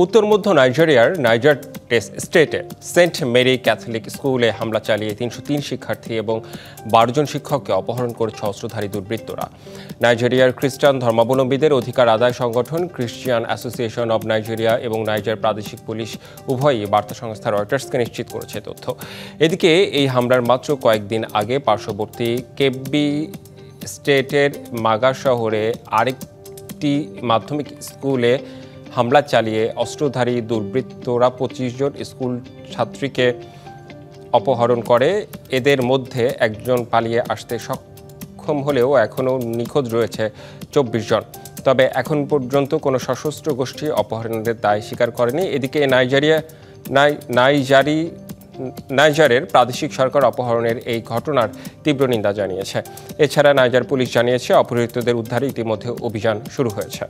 উত্তর মধ্য নাইজেরিয়ার নাইজার স্টেটে সেন্ট মেরি ক্যাথলিক স্কুলে হামলা চালিয়ে ৩০৩ শিক্ষার্থী এবং ১২ জন শিক্ষককে অপহরণ করেছে অস্ত্রধারী দুর্বৃত্তরা। নাইজেরিয়ার খ্রিস্টান ধর্মাবলম্বীদের অধিকার আদায় সংগঠন ক্রিশ্চিয়ান অ্যাসোসিয়েশন অব নাইজেরিয়া এবং নাইজার প্রাদেশিক পুলিশ উভয়ই বার্তা সংস্থা রয়টার্সকে নিশ্চিত করেছে তথ্য। এদিকে এই হামলার মাত্র কয়েকদিন আগে পার্শ্ববর্তী কেব্বি স্টেটের মাগা শহরে আরেকটি মাধ্যমিক স্কুলে হামলা চালিয়ে অস্ত্রধারী দুর্বৃত্তরা ২৫ জন স্কুল ছাত্রীকে অপহরণ করে। এদের মধ্যে একজন পালিয়ে আসতে সক্ষম হলেও এখনও নিখোঁজ রয়েছে ২৪ জন। তবে এখন পর্যন্ত কোনো সশস্ত্র গোষ্ঠী অপহরণের দায় স্বীকার করেনি। এদিকে নাইজারের প্রাদেশিক সরকার অপহরণের এই ঘটনার তীব্র নিন্দা জানিয়েছে। এছাড়া নাইজার পুলিশ জানিয়েছে অপহৃতদের উদ্ধারে ইতিমধ্যে অভিযান শুরু হয়েছে।